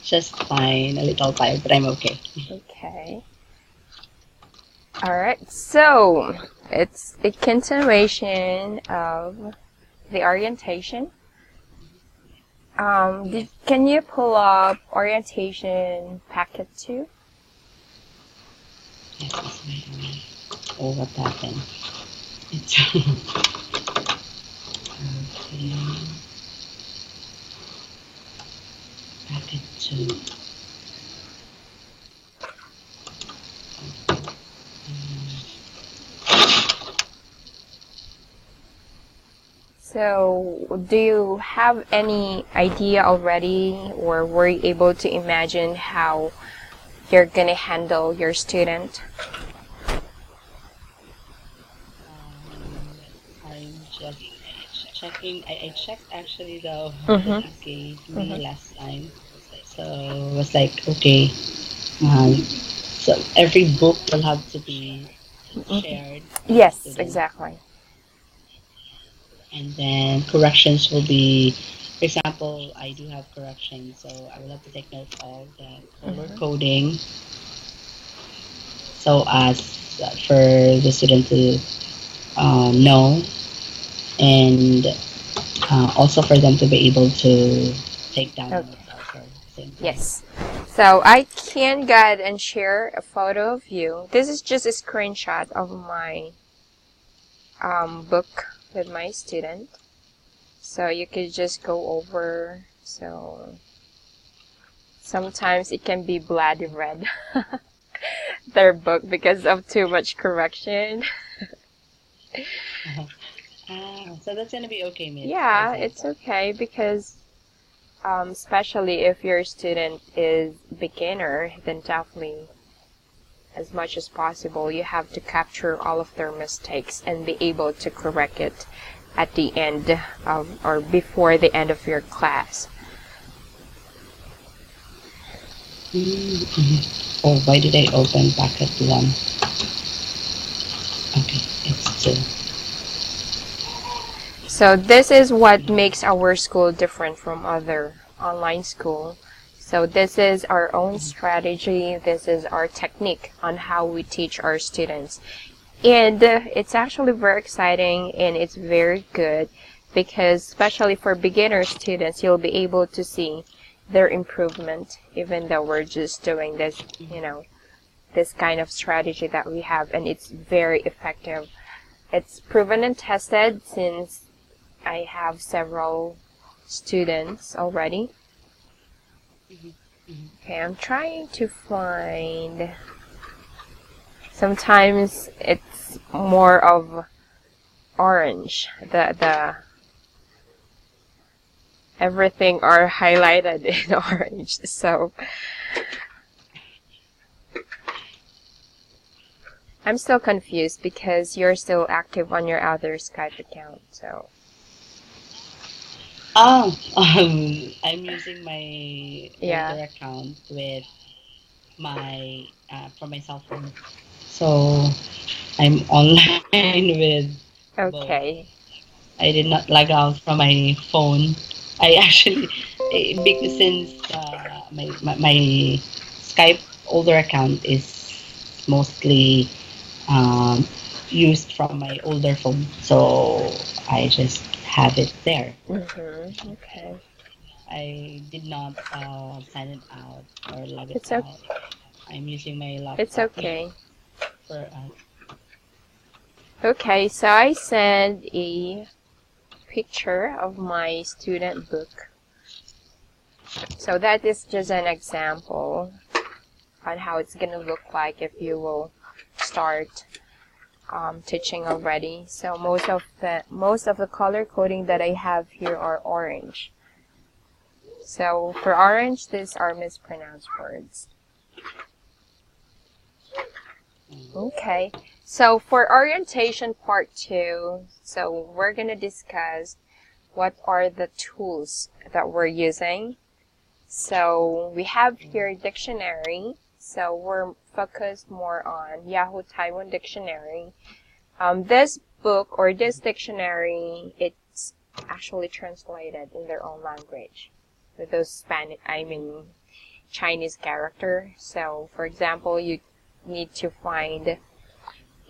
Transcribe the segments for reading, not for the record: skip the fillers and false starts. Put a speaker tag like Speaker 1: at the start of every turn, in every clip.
Speaker 1: Just fine, a little tired, but I'm okay.
Speaker 2: Okay. All right. So it's a continuation of the orientation. Can you pull up orientation packet 2?
Speaker 1: Yes, oh, what happened? It's okay. Packet 2.
Speaker 2: So, do you have any idea already, or were you able to imagine how you're gonna handle your student?
Speaker 1: I'm just checking. I checked actually the book that
Speaker 2: Mm-hmm.
Speaker 1: you gave me
Speaker 2: Mm-hmm.
Speaker 1: last time. So it was like, okay, so every book will have to be
Speaker 2: Mm-hmm.
Speaker 1: shared by the
Speaker 2: Yes,
Speaker 1: student.
Speaker 2: exactly.
Speaker 1: And then corrections will be, for example, I do have corrections, so I will have to take note of the color
Speaker 2: Mm-hmm.
Speaker 1: coding so as for the student to know, and also for them to be able to take down
Speaker 2: Okay.
Speaker 1: notes also at the same time.
Speaker 2: Yes. So I can go ahead and share a photo of you. This is just a screenshot of my book with my student. So you could just go over. So sometimes it can be bloody red, their book, because of too much correction.
Speaker 1: So that's gonna be okay, Miss,
Speaker 2: Yeah,
Speaker 1: isn't it?
Speaker 2: it's okay because especially if your student is beginner, then definitely as much as possible you have to capture all of their mistakes and be able to correct it at the end of or before the end of your class.
Speaker 1: Mm-hmm. Oh, why did I open packet one? Okay, it's two.
Speaker 2: So this is what makes our school different from other online school. So this is our own strategy. This is our technique on how we teach our students. And it's actually very exciting and it's very good because especially for beginner students, you'll be able to see their improvement even though we're just doing this, this kind of strategy that we have, and it's very effective. It's proven and tested since I have several students already. Okay, I'm trying to find. Sometimes it's more of orange. The everything are highlighted in orange. So I'm still confused because you're still active on your other Skype account. So
Speaker 1: Oh, I'm using my
Speaker 2: yeah.
Speaker 1: older account with my from my cell phone. So I'm online with both.
Speaker 2: Okay.
Speaker 1: I did not log out from my phone. I actually, because since my Skype older account is mostly um, used from my older phone, so I just have it there.
Speaker 2: Okay.
Speaker 1: I did not sign it out or log it
Speaker 2: It's okay.
Speaker 1: out. I'm using my
Speaker 2: It's
Speaker 1: laptop
Speaker 2: okay.
Speaker 1: for
Speaker 2: Okay, so I sent a picture of my student book. So that is just an example on how it's gonna look like if you will start teaching already. So most of the color coding that I have here are orange. So for orange, these are mispronounced words. Okay. So for orientation part 2, so we're gonna discuss what are the tools that we're using. So we have here dictionary. So we're focused more on Yahoo Taiwan Dictionary. This book or this dictionary, it's actually translated in their own language. with those Chinese character. So for example, you need to find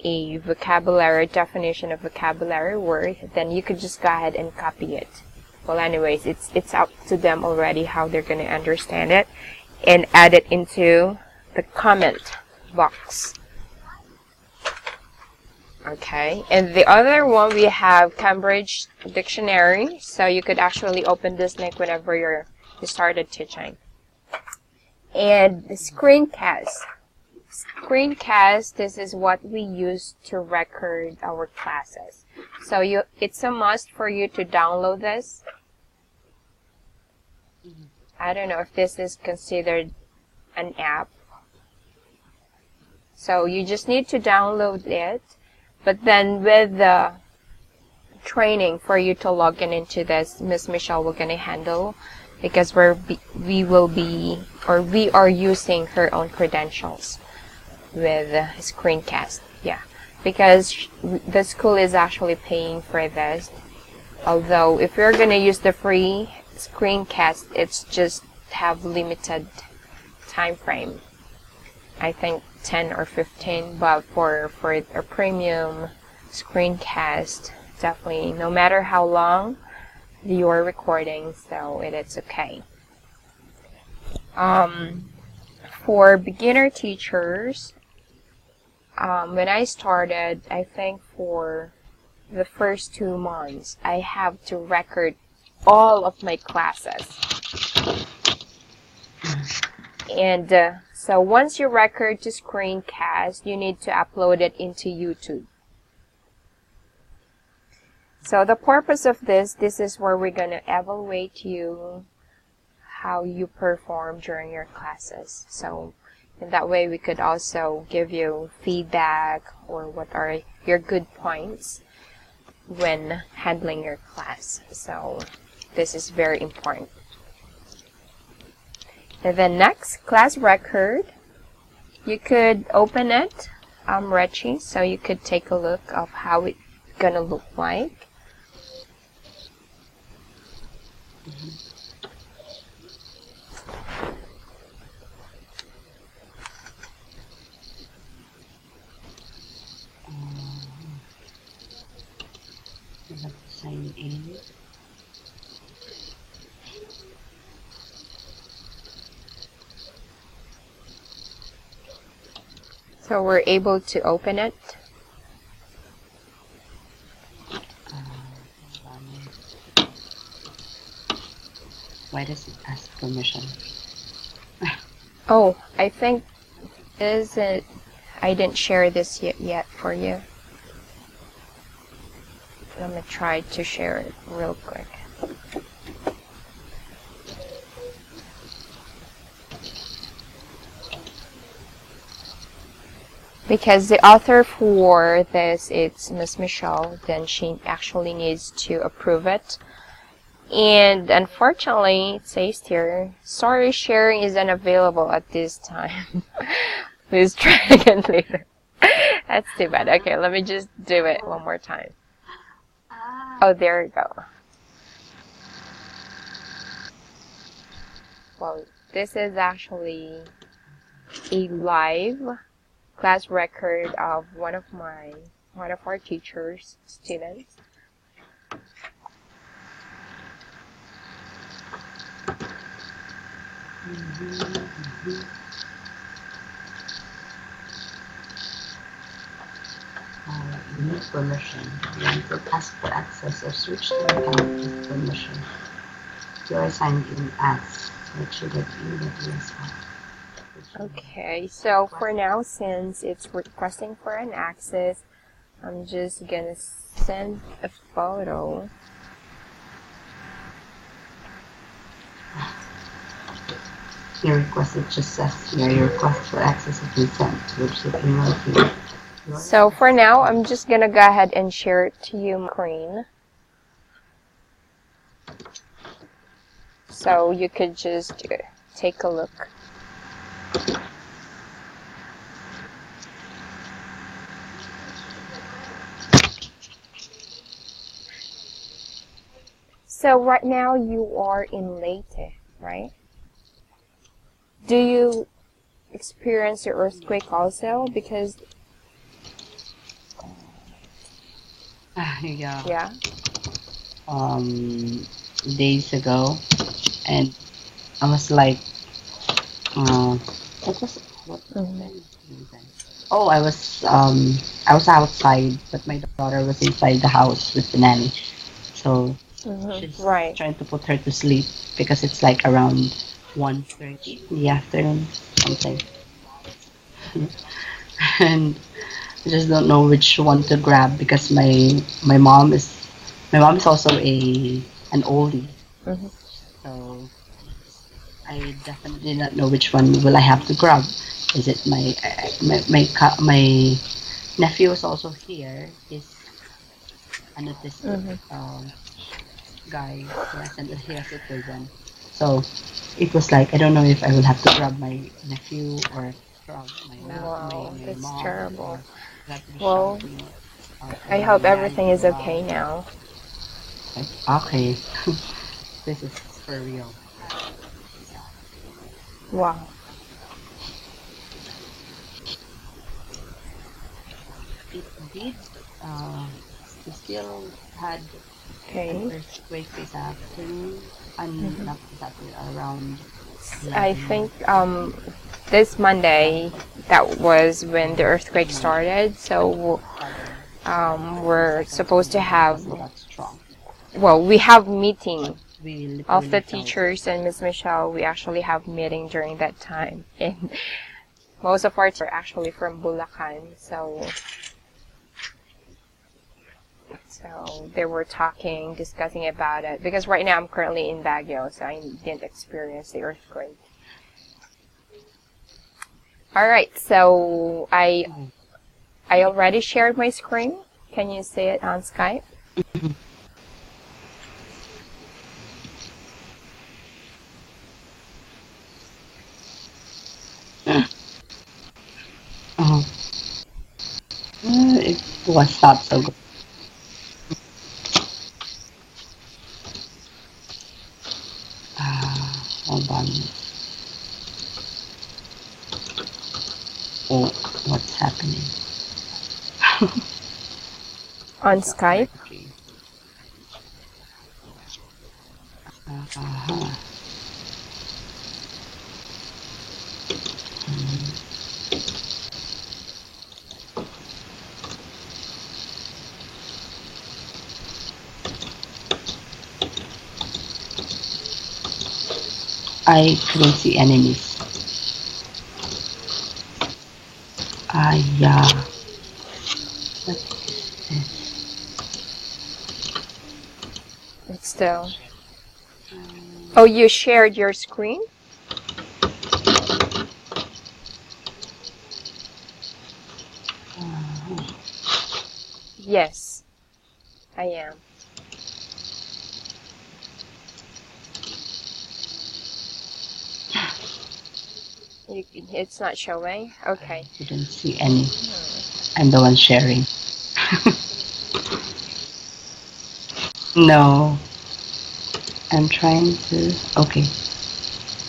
Speaker 2: a vocabulary definition of vocabulary word, then you could just go ahead and copy it. Well, anyways, it's up to them already how they're going to understand it, and add it into the comment box. Okay, and the other one, we have Cambridge Dictionary, so you could actually open this link whenever you started teaching. And the screencast. Screencast, this is what we use to record our classes. So it's a must for you to download this. I don't know if this is considered an app. So you just need to download it. But then with the training for you to log in into this, Miss Michelle will gonna handle, because we are using her own credentials with screencast. Yeah, because the school is actually paying for this. Although if you're gonna use the free screencast, it's just have limited time frame. I think 10 or 15, but for a premium screencast, definitely no matter how long you're recording, so it's okay. For beginner teachers, when I started, I think for the first 2 months, I have to record all of my classes. And so once you record to screencast, you need to upload it into YouTube. So the purpose of this is where we're going to evaluate you, how you perform during your classes. So in that way, we could also give you feedback or what are your good points when handling your class. So this is very important. And then next, class record. You could open it, Rechie, so you could take a look of how it's gonna look like.
Speaker 1: Sign in.
Speaker 2: So we're able to open it.
Speaker 1: Why does it ask permission?
Speaker 2: Oh, I think I didn't share this yet for you. I'm gonna try to share it real quick. Because the author for this, it's Miss Michelle, then she actually needs to approve it. And unfortunately, it says here, sorry, sharing is unavailable at this time. Please try again later. That's too bad. Okay, let me just do it one more time. Oh, there we go. Well, this is actually a live class record of one of our teachers' students.
Speaker 1: You need permission. You want to ask for access or switch to account with permission. You are signed in as RechieOP220190426.
Speaker 2: Okay, so for now, since it's requesting for an access, I'm just gonna send a photo.
Speaker 1: Your request, it just says here, your request for access has been sent, which the email here.
Speaker 2: So for now, I'm just gonna go ahead and share it to you, screen. So you could just take a look. So right now you are in Leyte, right? Do you experience the earthquake also? Because
Speaker 1: Yeah.
Speaker 2: yeah.
Speaker 1: Days ago, and I was like, uh, what was what was
Speaker 2: Mm-hmm.
Speaker 1: I doing then? Oh, I was outside, but my daughter was inside the house with the nanny. So
Speaker 2: Mm-hmm.
Speaker 1: she's
Speaker 2: Right.
Speaker 1: trying to put her to sleep because it's like around 1:30 in the afternoon, something. And I just don't know which one to grab because my mom is also a an oldie,
Speaker 2: Mm-hmm.
Speaker 1: so I definitely not know which one will I have to grab. Is it my nephew is also here. He's an autistic
Speaker 2: Mm-hmm.
Speaker 1: guy. He has autism. So it was like I don't know if I will have to grab my nephew or grab
Speaker 2: Wow,
Speaker 1: my
Speaker 2: that's
Speaker 1: mom, or
Speaker 2: terrible.
Speaker 1: I have to be
Speaker 2: Well,
Speaker 1: shouting
Speaker 2: I
Speaker 1: for my
Speaker 2: hope
Speaker 1: nanny
Speaker 2: everything
Speaker 1: to
Speaker 2: is
Speaker 1: go
Speaker 2: okay
Speaker 1: out.
Speaker 2: now.
Speaker 1: Like, okay, this is for real.
Speaker 2: Wow.
Speaker 1: It did. Uh, we still had an
Speaker 2: Okay.
Speaker 1: earthquake this afternoon, and
Speaker 2: Mm-hmm.
Speaker 1: not this afternoon, around
Speaker 2: I
Speaker 1: 11.
Speaker 2: think this
Speaker 1: Yeah,
Speaker 2: Monday that was when the earthquake
Speaker 1: mm,
Speaker 2: started. So
Speaker 1: started. The
Speaker 2: we're
Speaker 1: second
Speaker 2: supposed to
Speaker 1: one
Speaker 2: have,
Speaker 1: wasn't that strong,
Speaker 2: well, we have
Speaker 1: but
Speaker 2: meeting
Speaker 1: we
Speaker 2: of
Speaker 1: literally
Speaker 2: the
Speaker 1: felt it.
Speaker 2: teachers and Miss Michelle. We actually have meeting during that time, and most of our teachers are actually from Bulacan. So they were talking, discussing about it because right now I'm currently in Baguio, so I didn't experience the earthquake. All right, so
Speaker 1: Oh.
Speaker 2: I already shared my screen. Can you see it on Skype?
Speaker 1: Uh-huh. It was not so good. Hold on. Oh, what's happening?
Speaker 2: On
Speaker 1: It's not
Speaker 2: Skype?
Speaker 1: working. Uh-huh. I couldn't see enemies. Yeah. What is this?
Speaker 2: It's still. Oh, you shared your screen?
Speaker 1: Uh,
Speaker 2: Yes, I am. It's not showing? Okay.
Speaker 1: I couldn't see any. I'm the one sharing. No, I'm trying to. Okay.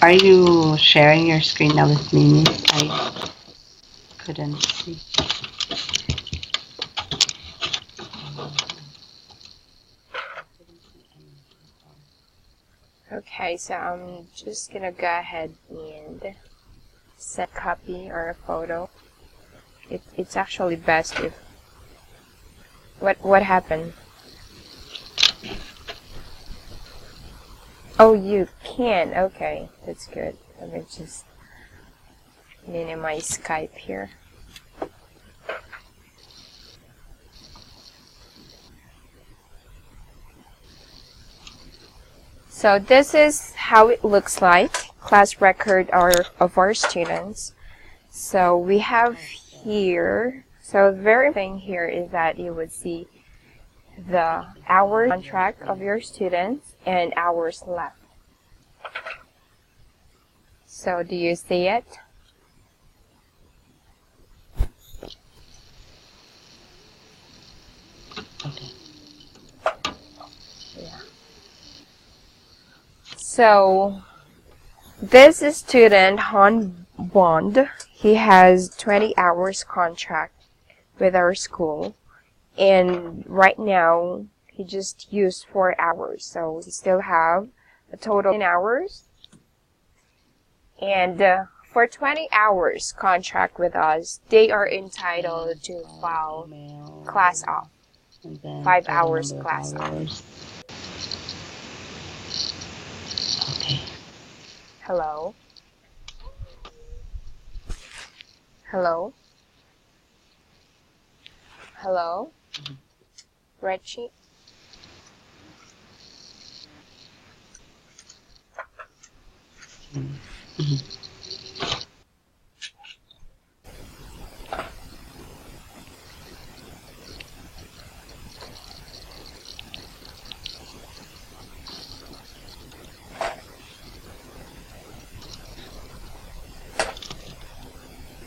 Speaker 1: Are you sharing your screen now with me, Miss? I couldn't see.
Speaker 2: Okay, so I'm just gonna go ahead and set copy or a photo. It's actually best if. What happened? Oh, you can. Okay, that's good. Let me just minimize Skype here. So this is how it looks like, class record of our students. So we have here, so the very thing here is that you would see the hours on track of your students and hours left. So do you see it?
Speaker 1: Okay.
Speaker 2: Yeah. So This is student Han Bond. He has 20 hours contract with our school, and right now he just used 4 hours, so we still have a total of 10 hours. And for 20 hours contract with us, they are entitled to file class off. 5 hours class off.
Speaker 1: Okay.
Speaker 2: Hello? Hello? Hello? Rechie?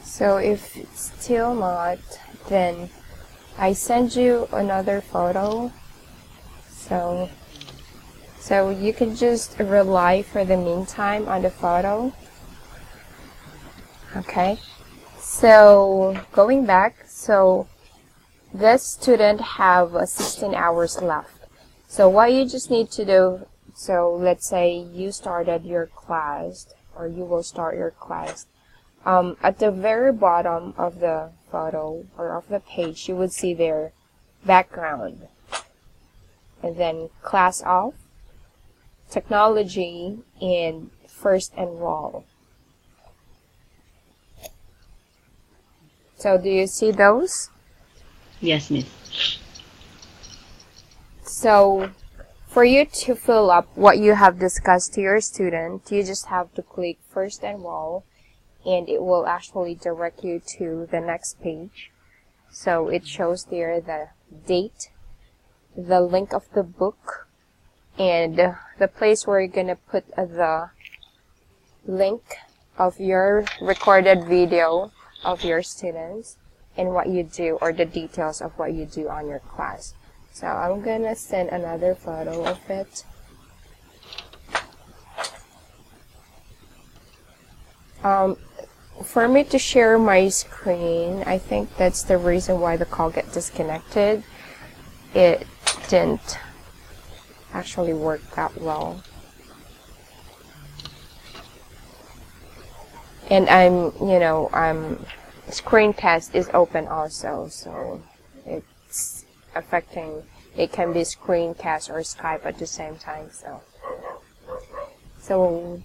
Speaker 2: So if it's still not, then I send you another photo. So you can just rely for the meantime on the photo. Okay. So going back, so this student have 16 hours left. So what you just need to do, so let's say you started your class, or you will start your class. At the very bottom of the photo or of the page, you would see their background, and then class off, technology, and first enroll. So do you see those?
Speaker 1: Yes, Miss.
Speaker 2: So for you to fill up what you have discussed to your student, you just have to click first enroll, and it will actually direct you to the next page. So it shows there the date, the link of the book, and the place where you're gonna put the link of your recorded video of your students and what you do, or the details of what you do on your class. So I'm gonna send another photo of it. For me to share my screen, I think that's the reason why the call got disconnected. It didn't actually work that well. And I'm screencast is open also, so it's affecting, it can be screencast or Skype at the same time. So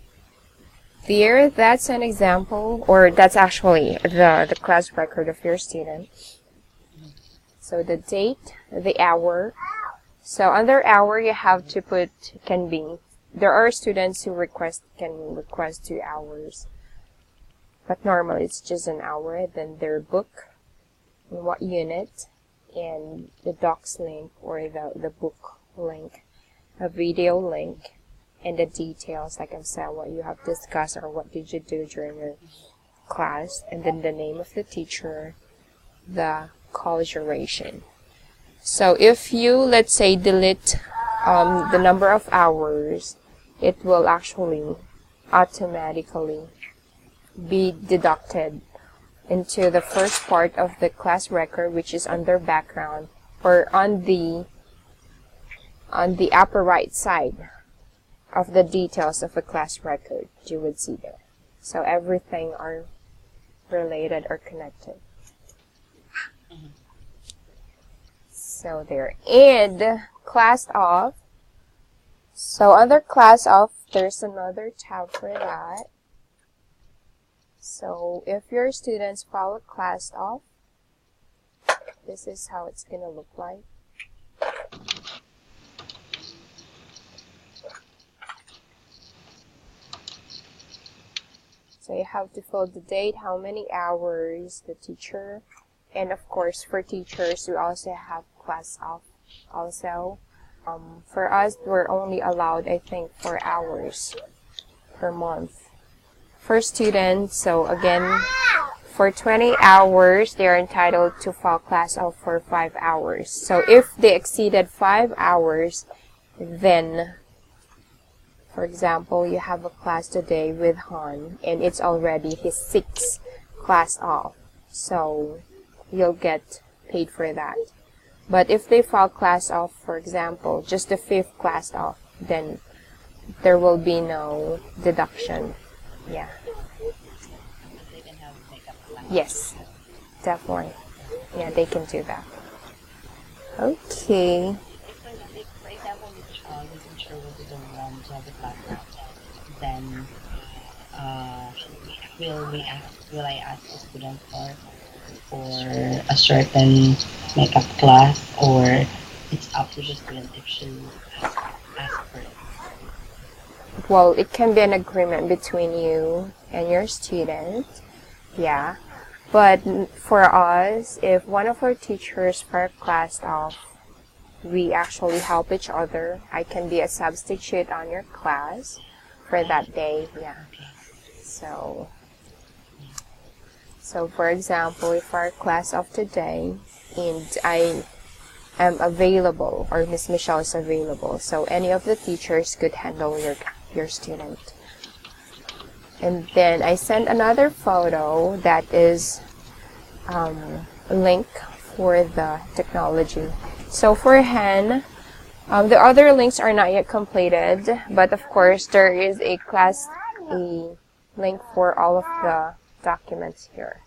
Speaker 2: there, that's an example, or that's actually the class record of your student. So the date, the hour. So under hour, you have to put, there are students who can request 2 hours, but normally it's just an hour. Then their book, and what unit, and the docs link, or the book link, a video link, and the details, like I said, what you have discussed or what did you do during your class, and then the name of the teacher, the college duration. So if you, let's say, delete the number of hours, it will actually automatically be deducted into the first part of the class record, which is under background, or on the upper right side of the details of a class record, you would see there. So everything are related or connected. So there. And class off. So under class off, there's another tab for that. So if your students follow class off, this is how it's gonna look like. So you have to fill the date, how many hours, the teacher, and of course for teachers we also have class off also. For us, we're only allowed, I think, 4 hours per month. For students, so again, for 20 hours, they're entitled to file class off for 5 hours. So if they exceeded 5 hours, then For example, you have a class today with Han, and it's already his 6th class off. So you'll get paid for that. But if they file class off, for example, just the 5th class off, then there will be no deduction. Yeah.
Speaker 1: They can have makeup class.
Speaker 2: Yes, definitely. Yeah, they can do that. Okay.
Speaker 1: For example, the teacher don't want to have the class now, then will I ask the student for a certain makeup class, or it's up to the student if she ask for it?
Speaker 2: Well, it can be an agreement between you and your student. Yeah. But for us, if one of our teachers for a class off, we actually help each other. I can be a substitute on your class for that day. Yeah. So for example, if our class off today and I am available, or Miss Michelle is available, so any of the teachers could handle your student. And then I sent another photo that is a link for the technology. So for Han, the other links are not yet completed, but of course there is a link for all of the documents here.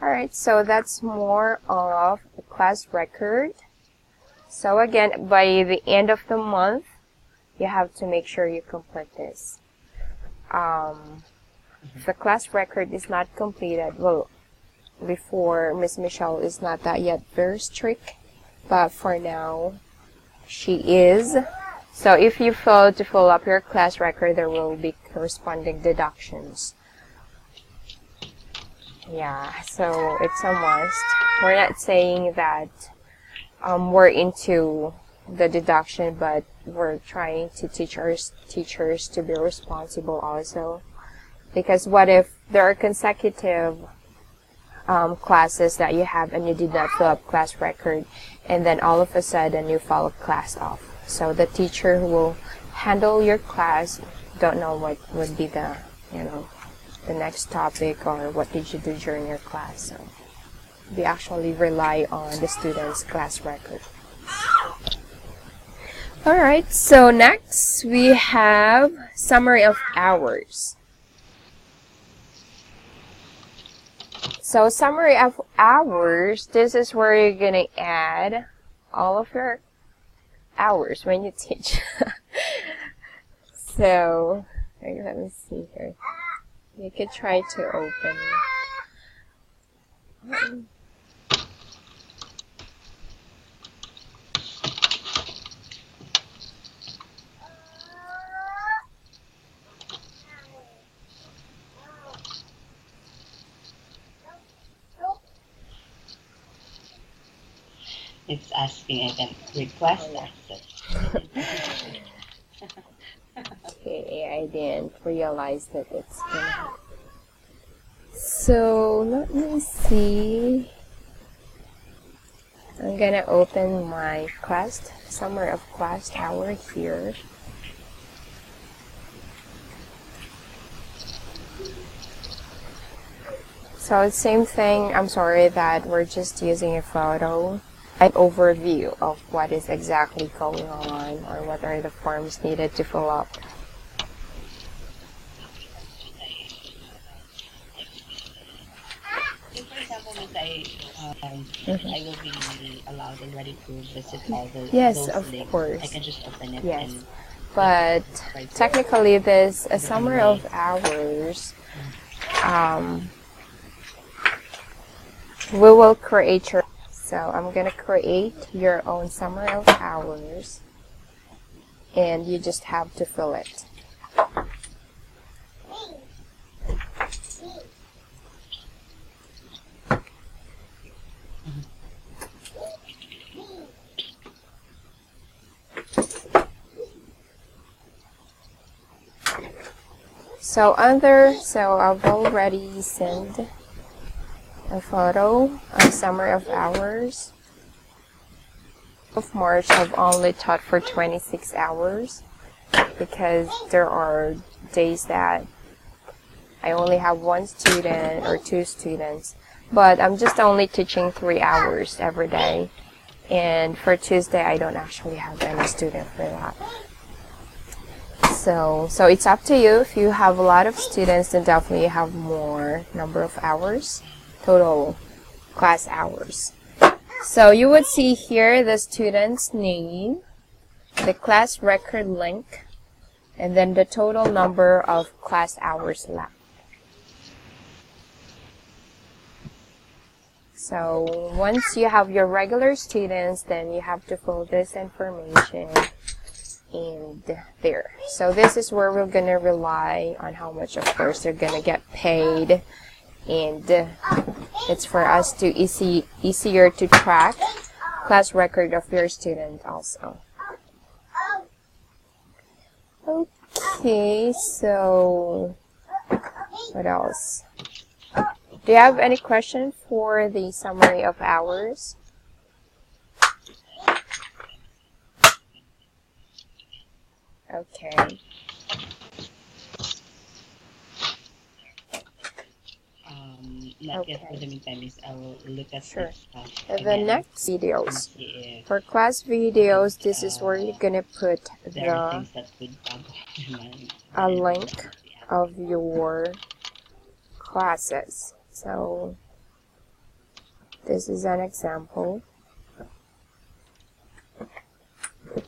Speaker 2: Alright, so that's more of the class record. So again, by the end of the month, you have to make sure you complete this. If the class record is not completed, well, before, Miss Michelle is not that yet very strict, but for now, she is. So if you fail to fill up your class record, there will be corresponding deductions. Yeah, so it's a must. We're not saying that we're into the deduction, but we're trying to teach our teachers to be responsible also. Because what if there are consecutive classes that you have and you did not fill up class record, and then all of a sudden you file a class off? So the teacher who will handle your class don't know what would be the next topic, or what did you do during your class. So we actually rely on the student's class record. Alright, so next we have summary of hours. So summary of hours, this is where you're going to add all of your hours when you teach. So, let me see here. You could try to open.
Speaker 1: It's asking again, request access.
Speaker 2: Okay, I didn't realize that it's gonna happen. So, let me see. I'm gonna open my class, summary of class hour here. So, it's same thing. I'm sorry that we're just using a photo. An overview of what is exactly going on, or what are the forms needed to fill up.
Speaker 1: For example, I will be allowed and ready to visit all the
Speaker 2: Yes,
Speaker 1: those
Speaker 2: of
Speaker 1: links.
Speaker 2: course.
Speaker 1: I can just open it.
Speaker 2: Yes.
Speaker 1: And
Speaker 2: But technically, this a summary of hours. We will create your. So I'm gonna create your own summary of hours, and you just have to fill it. So I've already sent a photo, a summary of hours. of March, I've only taught for 26 hours because there are days that I only have one student or two students, but I'm just only teaching 3 hours every day. And for Tuesday, I don't actually have any student for that. So it's up to you. If you have a lot of students, then definitely have more number of hours, total class hours. So you would see here the student's name, the class record link, and then the total number of class hours left. So once you have your regular students, then you have to fill this information in there. So this is where we're going to rely on how much, of course, they're going to get paid. And it's for us to easier to track class record of your student also. Okay, so what else? Do you have any question for the summary of hours? Okay.
Speaker 1: Not yet for the meantime. Is I'll look at
Speaker 2: sure.
Speaker 1: The
Speaker 2: The next videos. For class videos, this is where you're gonna put a link of your classes. So this is an example.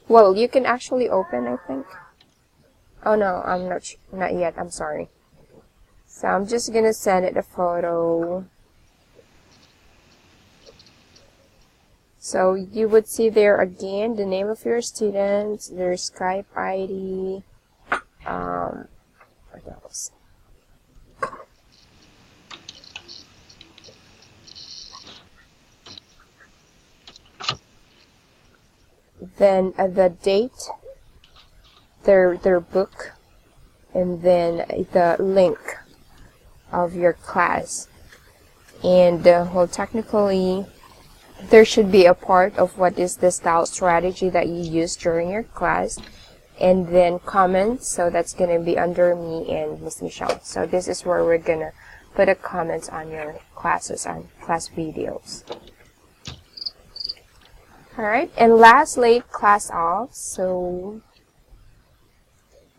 Speaker 2: Well, you can actually open, I think. Oh no, I'm not yet. I'm sorry. So I'm just gonna send it a photo. So you would see there again the name of your students, their Skype ID, what else? Then the date, their book, and then the link of your class. And well, technically there should be a part of what is the style strategy that you use during your class, and then comments. So that's gonna be under me and Miss Michelle. So this is where we're gonna put a comment on your classes, on class videos. Alright, and lastly, class off. So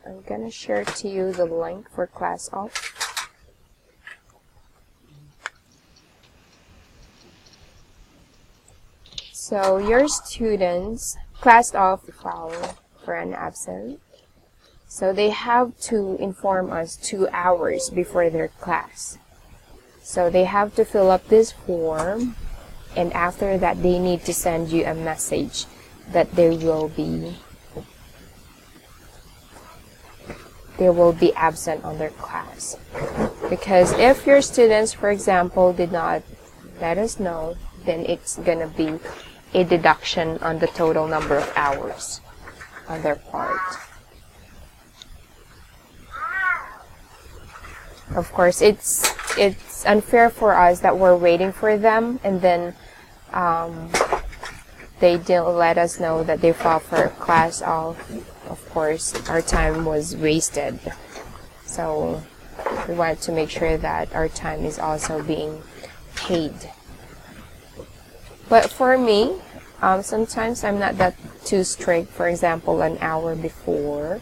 Speaker 2: I'm gonna share to you the link for class off. So your students class off file for an absent. So they have to inform us 2 hours before their class. So they have to fill up this form, and after that they need to send you a message that they will be absent on their class. Because if your students, for example, did not let us know, then it's gonna be a deduction on the total number of hours on their part. Of course, it's unfair for us that we're waiting for them, and then they didn't let us know that they filed for class off. Of course, our time was wasted. So we wanted to make sure that our time is also being paid. But for me, sometimes I'm not that too strict. For example, an hour before,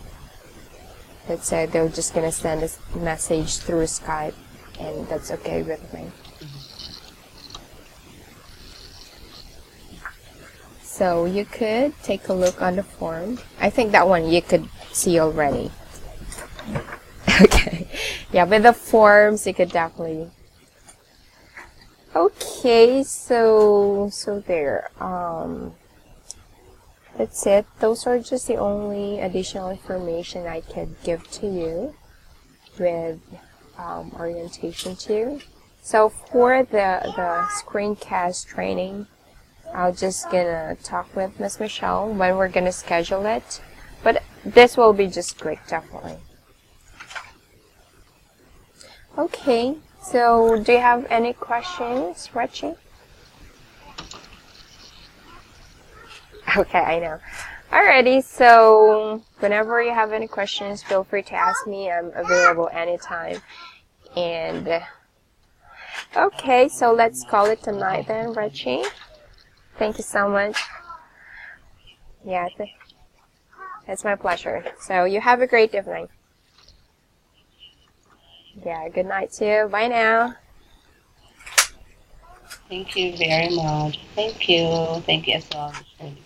Speaker 2: let's say they're just gonna send a message through Skype, and that's okay with me. So you could take a look on the form. I think that one you could see already. Okay. Yeah, with the forms you could definitely. Okay, so there. That's it. Those are just the only additional information I could give to you with orientation 2. So for the screencast training, I'm just gonna talk with Miss Michelle when we're gonna schedule it. But this will be just quick, definitely. Okay, so do you have any questions, Rechie? Okay, I know. Alrighty, so whenever you have any questions, feel free to ask me. I'm available anytime. And okay, so let's call it tonight then, Rechie. Thank you so much. Yeah, it's my pleasure. So you have a great evening. Yeah, good night too. Bye now.
Speaker 1: Thank you very much. Thank you. Thank you as well, Shirley.